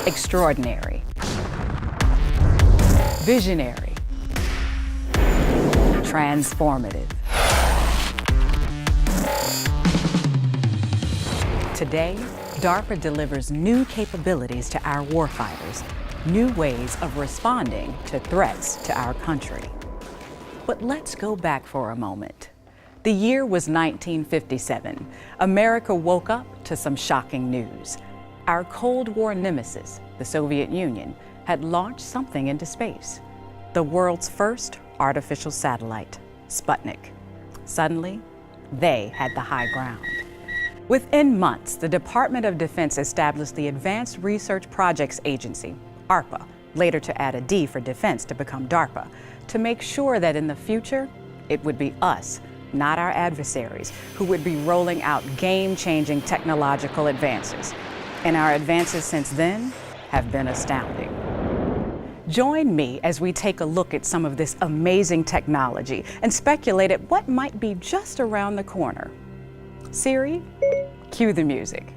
Extraordinary. Visionary. Transformative. Today, DARPA delivers new capabilities to our warfighters, new ways of responding to threats to our country. But let's go back for a moment. The year was 1957. America woke up to some shocking news. Our Cold War nemesis, the Soviet Union, had launched something into space. The world's first artificial satellite, Sputnik. Suddenly, they had the high ground. Within months, the Department of Defense established the Advanced Research Projects Agency, DARPA, later to add a D for defense to become DARPA, to make sure that in the future, it would be us, not our adversaries, who would be rolling out game-changing technological advances. And our advances since then have been astounding. Join me as we take a look at some of this amazing technology and speculate at what might be just around the corner. Siri, cue the music.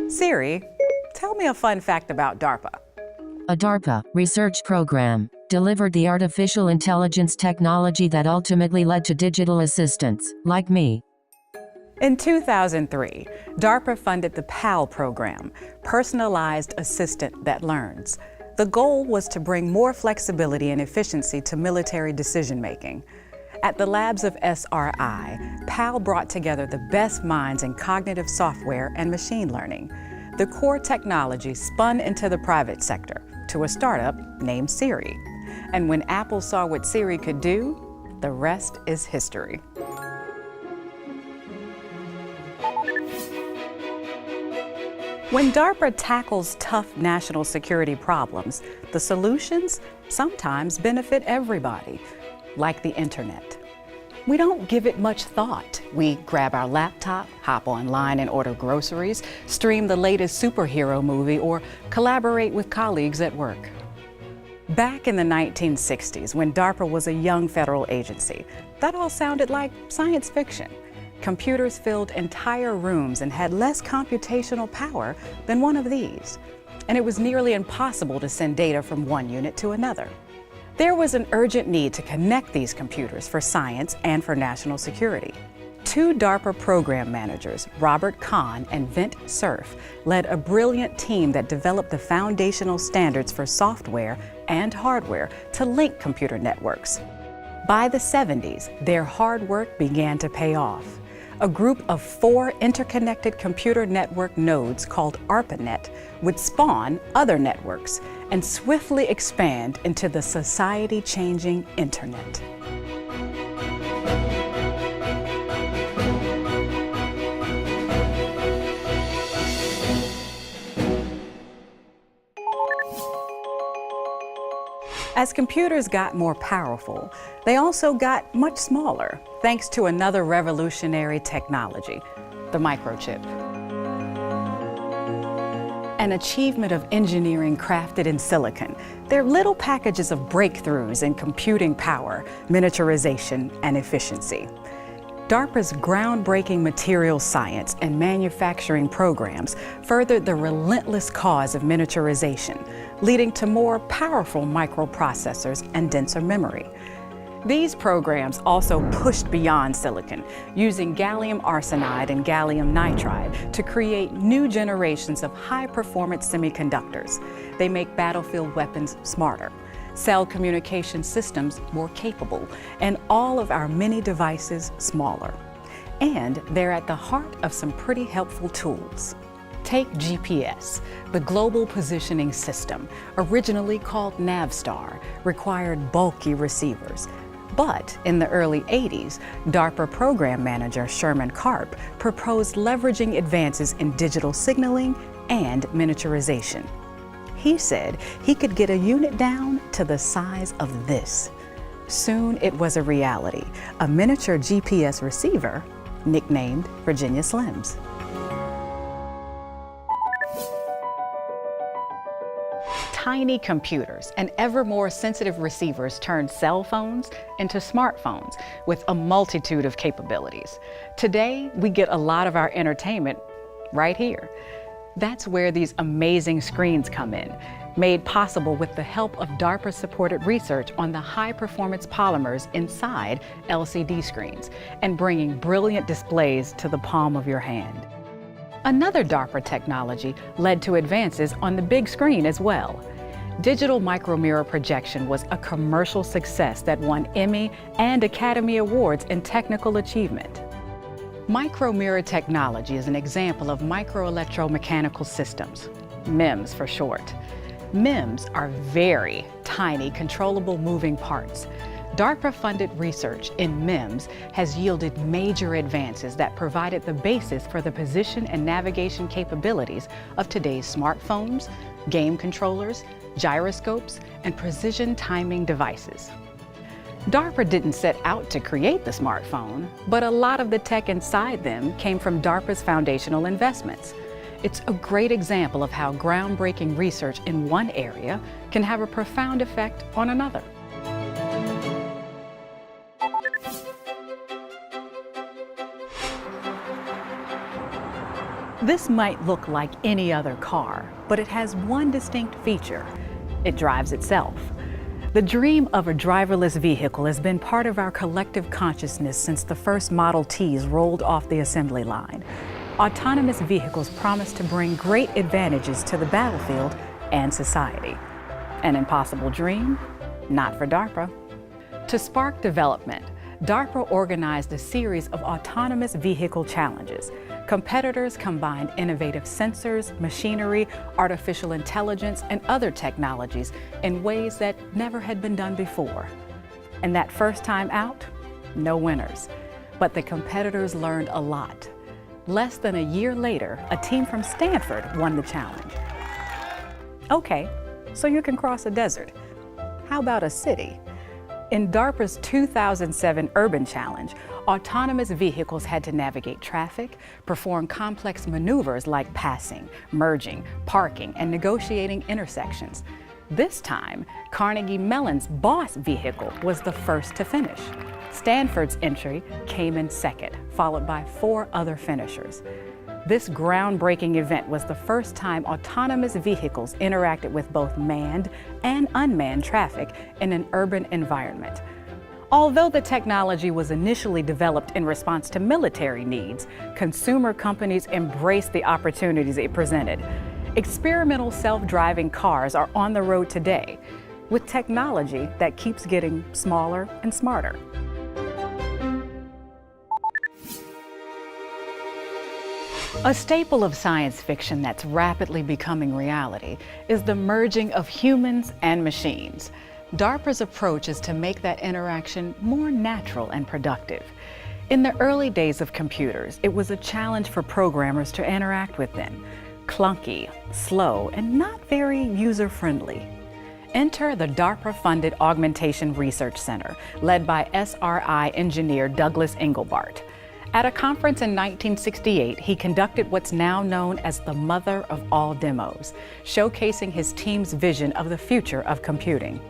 Siri, tell me a fun fact about DARPA. A DARPA research program delivered the artificial intelligence technology that ultimately led to digital assistants, like me. In 2003, DARPA funded the PAL program, Personalized Assistant That Learns. The goal was to bring more flexibility and efficiency to military decision-making. At the labs of SRI, PAL brought together the best minds in cognitive software and machine learning. The core technology spun into the private sector to a startup named Siri. And when Apple saw what Siri could do, the rest is history. When DARPA tackles tough national security problems, the solutions sometimes benefit everybody, like the internet. We don't give it much thought. We grab our laptop, hop online and order groceries, stream the latest superhero movie, or collaborate with colleagues at work. Back in the 1960s, when DARPA was a young federal agency, that all sounded like science fiction. Computers filled entire rooms and had less computational power than one of these. And it was nearly impossible to send data from one unit to another. There was an urgent need to connect these computers for science and for national security. Two DARPA program managers, Robert Kahn and Vint Cerf, led a brilliant team that developed the foundational standards for software and hardware to link computer networks. By the 70s, their hard work began to pay off. A group of 4 interconnected computer network nodes called ARPANET would spawn other networks and swiftly expand into the society-changing internet. As computers got more powerful, they also got much smaller, thanks to another revolutionary technology, the microchip. An achievement of engineering crafted in silicon, they're little packages of breakthroughs in computing power, miniaturization, and efficiency. DARPA's groundbreaking materials science and manufacturing programs furthered the relentless cause of miniaturization, leading to more powerful microprocessors and denser memory. These programs also pushed beyond silicon, using gallium arsenide and gallium nitride to create new generations of high-performance semiconductors. They make battlefield weapons smarter, cell communication systems more capable, and all of our many devices smaller. And they're at the heart of some pretty helpful tools. Take GPS. The Global Positioning System, originally called Navstar, required bulky receivers. But in the early 80s, DARPA program manager Sherman Karp proposed leveraging advances in digital signaling and miniaturization. He said he could get a unit down to the size of this. Soon it was a reality, a miniature GPS receiver nicknamed Virginia Slims. Tiny computers and ever more sensitive receivers turned cell phones into smartphones with a multitude of capabilities. Today, we get a lot of our entertainment right here. That's where these amazing screens come in, made possible with the help of DARPA-supported research on the high-performance polymers inside LCD screens and bringing brilliant displays to the palm of your hand. Another DARPA technology led to advances on the big screen as well. Digital micromirror projection was a commercial success that won Emmy and Academy Awards in technical achievement. Micromirror technology is an example of microelectromechanical systems, MEMS for short. MEMS are very tiny, controllable moving parts. DARPA-funded research in MEMS has yielded major advances that provided the basis for the position and navigation capabilities of today's smartphones, game controllers, gyroscopes, and precision timing devices. DARPA didn't set out to create the smartphone, but a lot of the tech inside them came from DARPA's foundational investments. It's a great example of how groundbreaking research in one area can have a profound effect on another. This might look like any other car, but it has one distinct feature. It drives itself. The dream of a driverless vehicle has been part of our collective consciousness since the first Model Ts rolled off the assembly line. Autonomous vehicles promise to bring great advantages to the battlefield and society. An impossible dream? Not for DARPA. To spark development, DARPA organized a series of autonomous vehicle challenges. Competitors combined innovative sensors, machinery, artificial intelligence, and other technologies in ways that never had been done before. And that first time out, no winners. But the competitors learned a lot. Less than a year later, a team from Stanford won the challenge. Okay, so you can cross a desert. How about a city? In DARPA's 2007 Urban Challenge, autonomous vehicles had to navigate traffic, perform complex maneuvers like passing, merging, parking, and negotiating intersections. This time, Carnegie Mellon's BOSS vehicle was the first to finish. Stanford's entry came in second, followed by 4 other finishers. This groundbreaking event was the first time autonomous vehicles interacted with both manned and unmanned traffic in an urban environment. Although the technology was initially developed in response to military needs, consumer companies embraced the opportunities it presented. Experimental self-driving cars are on the road today, with technology that keeps getting smaller and smarter. A staple of science fiction that's rapidly becoming reality is the merging of humans and machines. DARPA's approach is to make that interaction more natural and productive. In the early days of computers, it was a challenge for programmers to interact with them. Clunky, slow, and not very user-friendly. Enter the DARPA-funded Augmentation Research Center, led by SRI engineer Douglas Engelbart. At a conference in 1968, he conducted what's now known as the mother of all demos, showcasing his team's vision of the future of computing.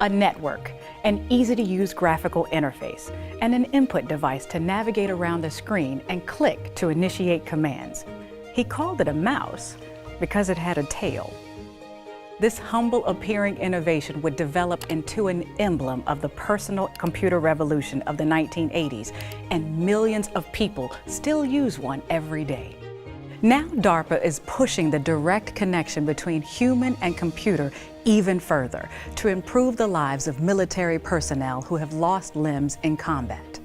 A network, an easy-to-use graphical interface, and an input device to navigate around the screen and click to initiate commands. He called it a mouse because it had a tail. This humble-appearing innovation would develop into an emblem of the personal computer revolution of the 1980s, and millions of people still use one every day. Now DARPA is pushing the direct connection between human and computer even further to improve the lives of military personnel who have lost limbs in combat.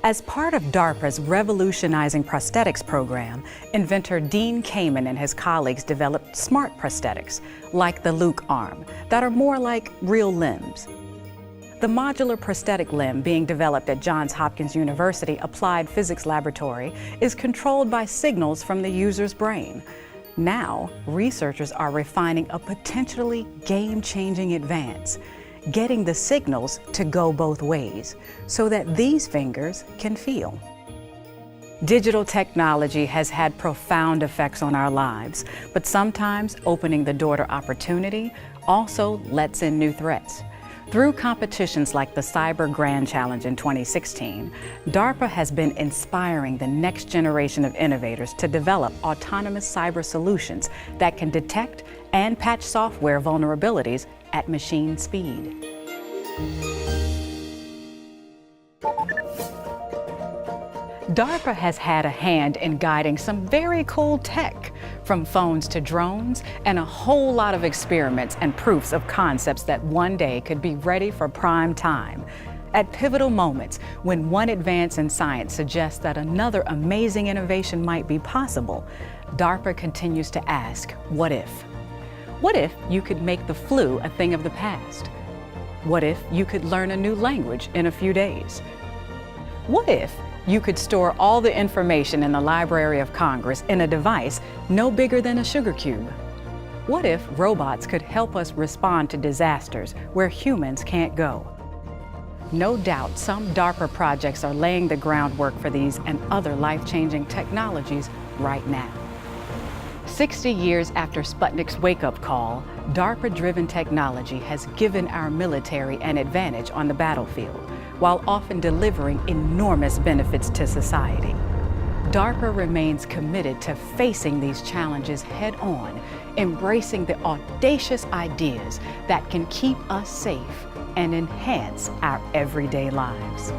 As part of DARPA's Revolutionizing Prosthetics program, inventor Dean Kamen and his colleagues developed smart prosthetics, like the Luke arm, that are more like real limbs. The modular prosthetic limb being developed at Johns Hopkins University Applied Physics Laboratory is controlled by signals from the user's brain. Now, researchers are refining a potentially game-changing advance, getting the signals to go both ways so that these fingers can feel. Digital technology has had profound effects on our lives, but sometimes opening the door to opportunity also lets in new threats. Through competitions like the Cyber Grand Challenge in 2016, DARPA has been inspiring the next generation of innovators to develop autonomous cyber solutions that can detect and patch software vulnerabilities at machine speed. DARPA has had a hand in guiding some very cool tech, from phones to drones, and a whole lot of experiments and proofs of concepts that one day could be ready for prime time. At pivotal moments, when one advance in science suggests that another amazing innovation might be possible, DARPA continues to ask, what if? What if you could make the flu a thing of the past? What if you could learn a new language in a few days? What if you could store all the information in the Library of Congress in a device no bigger than a sugar cube? What if robots could help us respond to disasters where humans can't go? No doubt some DARPA projects are laying the groundwork for these and other life-changing technologies right now. 60 years after Sputnik's wake-up call, DARPA-driven technology has given our military an advantage on the battlefield, while often delivering enormous benefits to society. DARPA remains committed to facing these challenges head-on, embracing the audacious ideas that can keep us safe and enhance our everyday lives.